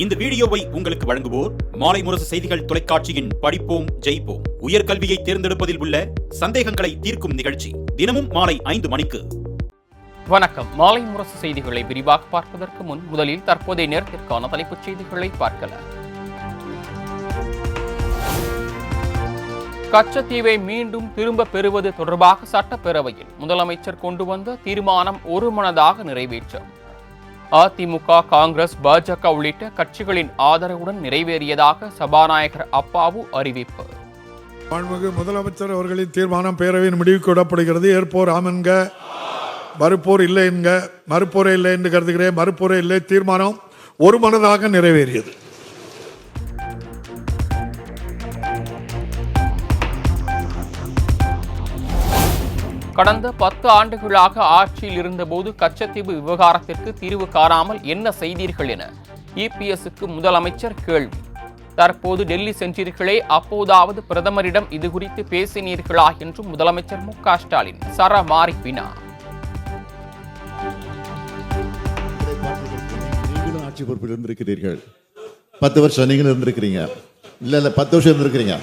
இந்த வீடியோவை உங்களுக்கு வழங்குவோர் மாலை முரசு செய்திகள் தொலைக்காட்சியின் படிப்போம் ஜெயிப்போம் உயர்கல்வியை தேர்ந்தெடுப்பதில் உள்ள சந்தேகங்களை தீர்க்கும் நிகழ்ச்சி தினமும் மாலை 5 மணிக்கு. வணக்கம். மாலை முரசு செய்திகளை விரிவாக பார்ப்பதற்கு முன் முதலில் தற்போதைய நேரத்திற்கான தலைப்புச் செய்திகளை பார்க்கலாம். கச்சத்தீவை மீண்டும் திரும்ப பெறுவது தொடர்பாக சட்டப்பேரவையில் முதலமைச்சர் கொண்டு வந்த தீர்மானம் ஒருமனதாக நிறைவேற்றம். அதிமுக, காங்கிரஸ், பாஜக உள்ளிட்ட கட்சிகளின் ஆதரவுடன் நிறைவேறியதாக சபாநாயகர் அப்பாவு அறிவிப்பு. மாண்புமிகு முதலமைச்சர் அவர்களின் தீர்மானம் பேரவையின் முடிவுக்கு விடப்படுகிறது. ஏற்போர் ஆம் என்க, மறுப்போர் இல்லை என்க. மறுப்போரே இல்லை என்று கருதுகிறேன். மறுப்போரே இல்லை. தீர்மானம் ஒருமனதாக நிறைவேறியது. கடந்த 10 ஆண்டுகளாக ஆட்சியில் இருந்தபோது கச்சத்தீவு விவகாரத்திற்கு தீர்வு காணாமல் என்ன செய்தீர்கள் என இபிஎஸ்க்கு முதலமைச்சர் கேள்வி. தற்போது டெல்லி சென்றீர்களே, அப்போதாவது பிரதமரிடம் இதுகுறித்து பேசினீர்களா என்றும் முதலமைச்சர் மு.க. ஸ்டாலின் சரமாரி வினா. நீங்களும் ஆட்சி பொறுப்பில் இருந்திருக்கிறீர்கள். 10 வருஷம் நீங்களும் இருந்திருக்கிறீங்க. இல்ல 10 வருஷம் இருந்திருக்கிறீங்க.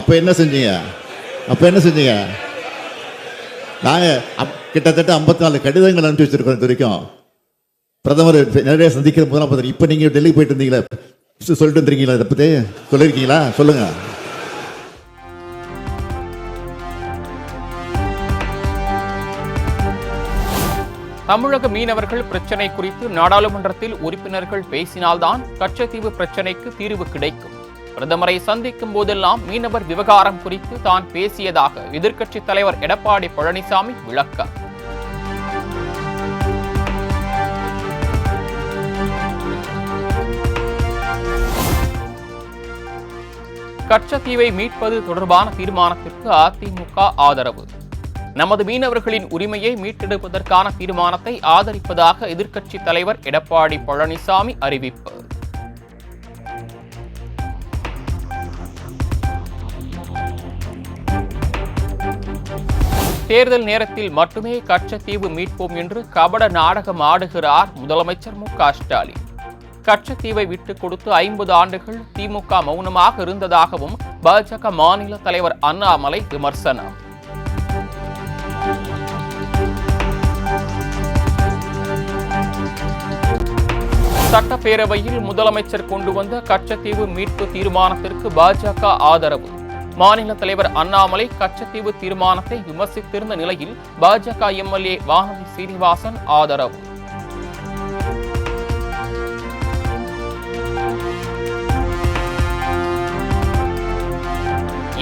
அப்ப என்ன செஞ்சீங்க? நாங்கள் கிட்டத்தட்ட 54 கடிதங்கள் அனுப்பிச்சு வச்சிருக்கோம். இது வரைக்கும் பிரதமர் நிறைய சந்திக்கிற முதலமைச்சர். இப்போ நீங்கள் டெல்லிக்கு போயிட்டு இருந்தீங்களா, சொல்லிட்டு இருந்தீங்களா? இதை பற்றி சொல்லியிருக்கீங்களா? சொல்லுங்க. தமிழக மீனவர்கள் பிரச்சினை குறித்து நாடாளுமன்றத்தில் உறுப்பினர்கள் பேசினால்தான் கச்சத்தீவு பிரச்சினைக்கு தீர்வு கிடைக்கும். பிரதமரை சந்திக்கும் போதெல்லாம் மீனவர் விவகாரம் குறித்து தான் பேசியதாக எதிர்க்கட்சித் தலைவர் எடப்பாடி பழனிசாமி விளக்கம். கச்சத்தீவை மீட்பது தொடர்பான தீர்மானத்திற்கு அதிமுக ஆதரவு. நமது மீனவர்களின் உரிமையை மீட்டெடுப்பதற்கான தீர்மானத்தை ஆதரிப்பதாக எதிர்க்கட்சித் தலைவர் எடப்பாடி பழனிசாமி அறிவிப்பு. தேர்தல் நேரத்தில் மட்டுமே கச்சத்தீவு மீட்போம் என்று கபட நாடகம் ஆடுகிறார் முதலமைச்சர் மு.க. ஸ்டாலின். கச்சத்தீவை விட்டுக் கொடுத்து 50 ஆண்டுகள் திமுக மௌனமாக இருந்ததாகவும் பாஜக மாநில தலைவர் அண்ணாமலை விமர்சனம். சட்டப்பேரவையில் முதலமைச்சர் கொண்டு வந்த கச்சத்தீவு மீட்பு தீர்மானத்திற்கு பாஜக ஆதரவு. மாநில தலைவர் அண்ணாமலை கச்சத்தீவு தீர்மானத்தை விமர்சித்திருந்த நிலையில் பாஜக எம்எல்ஏ வானதி சீனிவாசன் ஆதரவு.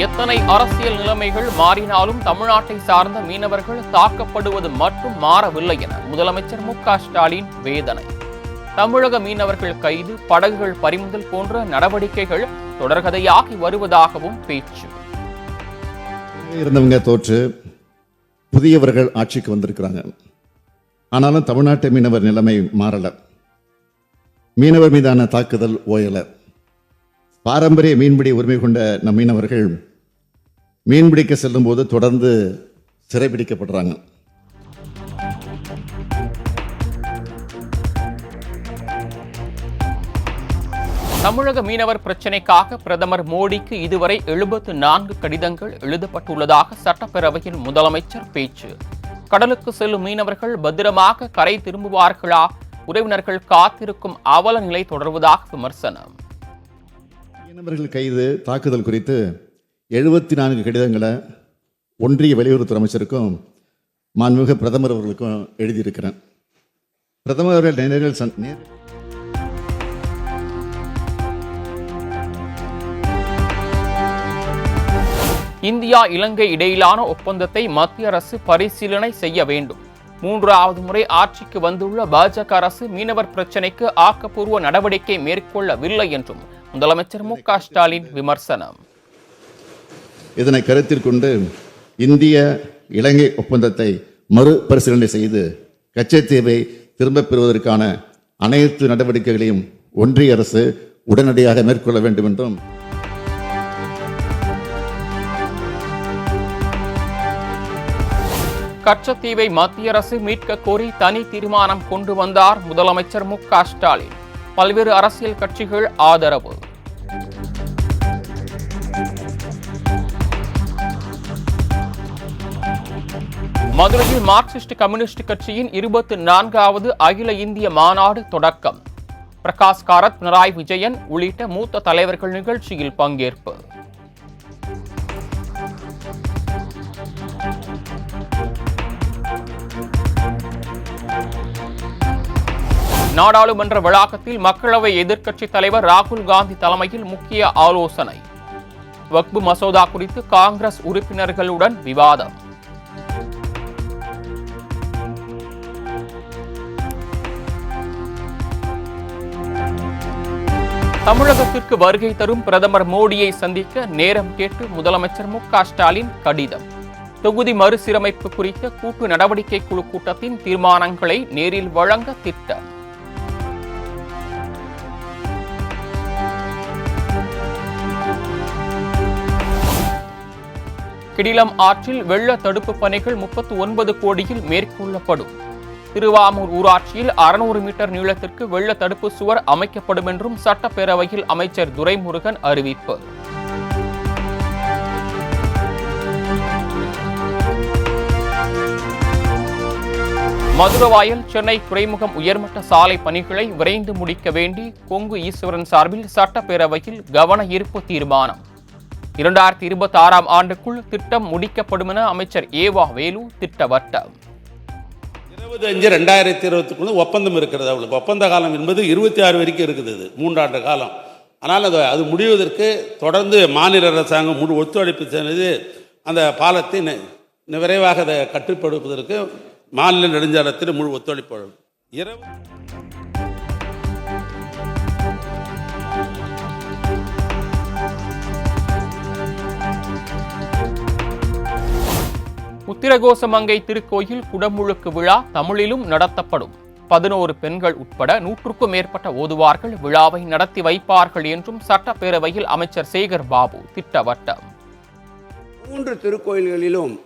எத்தனை அரசியல் நிலைமைகள் மாறினாலும் தமிழ்நாட்டை சார்ந்த மீனவர்கள் தாக்கப்படுவது மட்டும் மாறவில்லை என முதலமைச்சர் மு.க. ஸ்டாலின் வேதனை. தமிழக மீனவர்கள் கைது, படகுகள் பறிமுதல் போன்ற நடவடிக்கைகள் தொடர்கதையாகி வருவதாகவும் பேச்சு. இருந்தவங்க தோற்று புதியவர்கள் ஆட்சிக்கு வந்திருக்கிறாங்க. ஆனாலும் தமிழ்நாட்டு மீனவர் நிலைமை மாறல. மீனவர் மீதான தாக்குதல் ஓயல. பாரம்பரிய மீன்பிடி உரிமை கொண்ட நம் மீனவர்கள் மீன்பிடிக்க செல்லும் போது தொடர்ந்து சிறைபிடிக்கப்படுறாங்க. தமிழக மீனவர் பிரச்சினைக்காக பிரதமர் மோடிக்கு இதுவரை 74 கடிதங்கள் எழுதப்பட்டுள்ளதாக சட்டப்பேரவையில் முதலமைச்சர் பேச்சு. கடலுக்கு செல்லும் மீனவர்கள் பத்திரமாக கரை திரும்புவார்களா? உறவினர்கள் காத்திருக்கும் அவல நிலை தொடர்வதாக விமர்சனம். மீனவர்கள் கைது, தாக்குதல் குறித்து 74 கடிதங்களை ஒன்றிய வெளியுறவுத்துறை அமைச்சருக்கும் மாண்புமிகு பிரதமர் அவர்களுக்கும் எழுதியிருக்கிறேன். பிரதமர் அவர்கள் இந்தியா இலங்கை இடையிலான ஒப்பந்தத்தை மத்திய அரசு பரிசீலனை செய்ய வேண்டும். 3வது முறை ஆட்சிக்கு வந்துள்ள பாஜக அரசு மீனவர் பிரச்சினைக்கு ஆக்கப்பூர்வ நடவடிக்கை மேற்கொள்ளவில்லை என்றும் முதலமைச்சர் மு.க. ஸ்டாலின் விமர்சனம். இதனை கருத்தில் கொண்டு இந்திய இலங்கை ஒப்பந்தத்தை மறுபரிசீலனை செய்து கச்சத்தீவை திரும்பப் பெறுவதற்கான அனைத்து நடவடிக்கைகளையும் ஒன்றிய அரசு உடனடியாக மேற்கொள்ள வேண்டும் என்றும் கச்சத்தீவை மத்திய அரசு மீட்க கோரி தனி தீர்மானம் கொண்டு வந்தார் முதலமைச்சர் மு.க. ஸ்டாலின். பல்வேறு அரசியல் கட்சிகள் ஆதரவு. மதுரையில் மார்க்சிஸ்ட் கம்யூனிஸ்ட் கட்சியின் 24வது அகில இந்திய மாநாடு தொடக்கம். பிரகாஷ் காரத், பினராயி விஜயன் உள்ளிட்ட மூத்த தலைவர்கள் நிகழ்ச்சியில் பங்கேற்பு. நாடாளுமன்ற வளாகத்தில் மக்களவை எதிர்க்கட்சித் தலைவர் ராகுல் காந்தி தலைமையில் முக்கிய ஆலோசனை. வக்பு மசோதா குறித்து காங்கிரஸ் உறுப்பினர்களுடன் விவாதம். தமிழகத்திற்கு வருகை தரும் பிரதமர் மோடியை சந்திக்க நேரம் கேட்டு முதலமைச்சர் மு.க.ஸ்டாலின் கடிதம். தொகுதி மறுசீரமைப்பு குறித்த கூட்டு நடவடிக்கை குழு கூட்டத்தின் தீர்மானங்களை நேரில் வழங்க திட்டம். கிடிலம் ஆற்றில் வெள்ள தடுப்பு பணிகள் 39 கோடியில் மேற்கொள்ளப்படும். திருவாமூர் ஊராட்சியில் 600 மீட்டர் நீளத்திற்கு வெள்ள தடுப்பு சுவர் அமைக்கப்படும் என்றும் சட்டப்பேரவையில் அமைச்சர் துரைமுருகன் அறிவிப்பு. மதுரவாயல் சென்னை துறைமுகம் உயர்மட்ட சாலை பணிகளை விரைந்து முடிக்க வேண்டி கொங்கு ஈஸ்வரன் சார்பில் சட்டப்பேரவையில் கவன ஈர்ப்பு தீர்மானம். 2026ஆம் ஆண்டுக்குள் திட்டம் முடிக்கப்படும் என அமைச்சர் ஏவா வேலு திட்டவட்டம். 25/2020 ஒப்பந்தம் இருக்கிறது. அவளுக்கு ஒப்பந்த காலம் என்பது 26 வரைக்கும் இருக்குது. 3 ஆண்டு காலம். ஆனால் அது முடிவதற்கு தொடர்ந்து மாநில அரசாங்கம் முழு ஒத்துழைப்பு செய்து அந்த பாலத்தை விரைவாக அதை கட்டுப்படுத்துவதற்கு மாநில நெடுஞ்சாலைத்தில் முழு ஒத்துழைப்பு. உத்திரகோசமங்கை திருக்கோயில் குடமுழுக்கு விழா தமிழிலும் நடத்தப்படும். 11 பெண்கள் உட்பட 100க்கும் மேற்பட்ட ஓதுவார்கள் விழாவை நடத்தி வைப்பார்கள் என்றும் சட்டப்பேரவையில் அமைச்சர் சேகர் பாபு திட்டவட்டம். 3 திருக்கோயில்களிலும்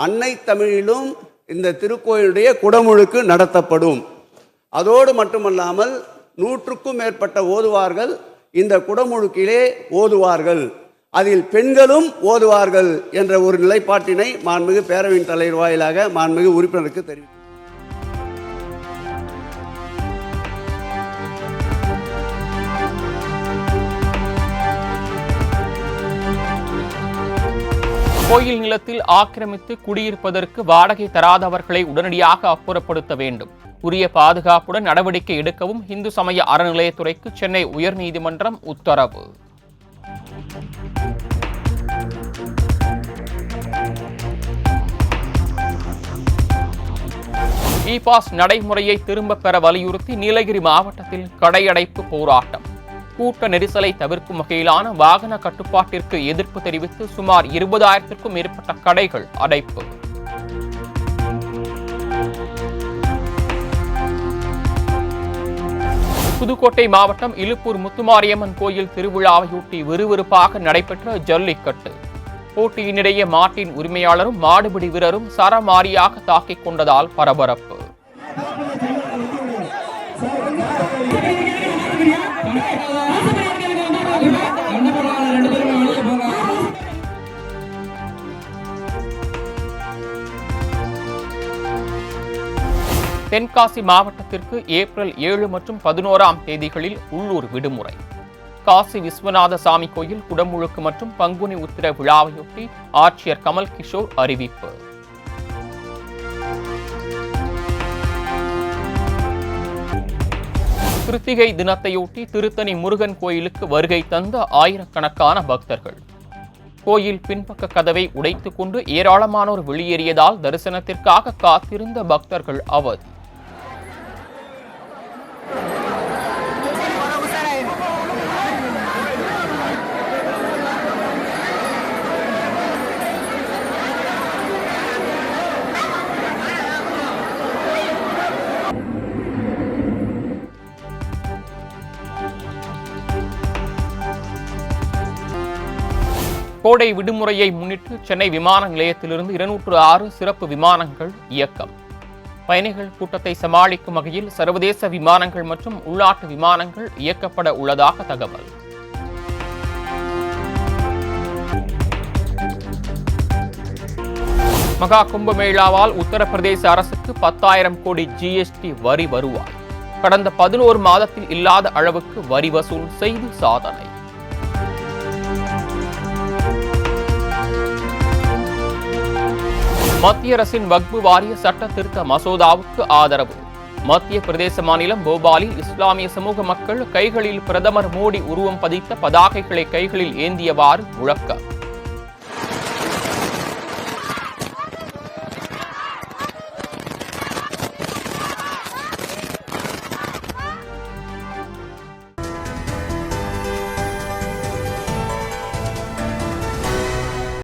அன்னை தமிழிலும் இந்த திருக்கோயிலுடைய குடமுழுக்கு நடத்தப்படும். அதோடு மட்டுமல்லாமல் 100க்கும் மேற்பட்ட ஓதுவார்கள் இந்த குடமுழுக்கிலே ஓதுவார்கள். அதில் பெண்களும் ஓதுவார்கள் என்ற ஒரு நிலைப்பாட்டினை மாண்புமிகு பேரவையின் தலைவர் வாயிலாக மாண்புமிகு உறுப்பினருக்கு தெரிவித்தார். கோயில் நிலத்தில் ஆக்கிரமித்து குடியிருப்பதற்கு வாடகை தராதவர்களை உடனடியாக அப்புறப்படுத்த வேண்டும். உரிய பாதுகாப்புடன் நடவடிக்கை எடுக்கவும் இந்து சமய அறநிலையத்துறைக்கு சென்னை உயர்நீதிமன்றம் உத்தரவு. இ-பாஸ் நடைமுறையை திரும்பப் பெற வலியுறுத்தி நீலகிரி மாவட்டத்தில் கடையடைப்பு போராட்டம். கூட்ட நெரிசலை தவிர்க்கும் வகையிலான வாகன கட்டுப்பாட்டிற்கு எதிர்ப்பு தெரிவித்து சுமார் 20,000க்கும் மேற்பட்ட கடைகள் அடைப்பு. புதுக்கோட்டை மாவட்டம் இலுப்பூர் முத்துமாரியம்மன் கோயில் திருவிழாவையொட்டி விறுவிறுப்பாக நடைபெற்ற ஜல்லிக்கட்டு. போட்டியினிடையே மாட்டின் உரிமையாளரும் மாடுபிடி வீரரும் சரமாரியாக தாக்கிக் கொண்டதால் பரபரப்பு. தென்காசி மாவட்டத்திற்கு ஏப்ரல் 7 மற்றும் 11ஆம் தேதிகளில் உள்ளூர் விடுமுறை. காசி விஸ்வநாத சாமி கோயில் குடமுழுக்கு மற்றும் பங்குனி உத்திர விழாவையொட்டி ஆட்சியர் கமல் கிஷோர் அறிவிப்பு. கிருத்திகை தினத்தையொட்டி திருத்தணி முருகன் கோயிலுக்கு வருகை தந்த ஆயிரக்கணக்கான பக்தர்கள். கோயில் பின்பக்க கதவை உடைத்துக் கொண்டு ஏராளமானோர் வெளியேறியதால் தரிசனத்திற்காக காத்திருந்த பக்தர்கள் அவதி. கோடை விடுமுறையை முன்னிட்டு சென்னை விமான நிலையத்திலிருந்து 206 சிறப்பு விமானங்கள் இயக்கம். பயணிகள் கூட்டத்தை சமாளிக்கும் வகையில் சர்வதேச விமானங்கள் மற்றும் உள்நாட்டு விமானங்கள் இயக்கப்பட உள்ளதாக தகவல். மகா கும்பமேளாவால் உத்தரப்பிரதேச அரசுக்கு 10,000 கோடி ஜிஎஸ்டி வரி வருவாய். கடந்த 11 மாதத்தில் இல்லாத அளவுக்கு வரி வசூல் செய்து சாதனை. மத்திய அரசின் வக்ஃபு வாரிய சட்ட திருத்த மசோதாவுக்கு ஆதரவு. மத்திய பிரதேச மாநிலம் போபாலில் இஸ்லாமிய சமூக மக்கள் கைகளில் பிரதமர் மோடி உருவம் பதித்த பதாகைகளை கைகளில் ஏந்தியவாறு முழக்கம்.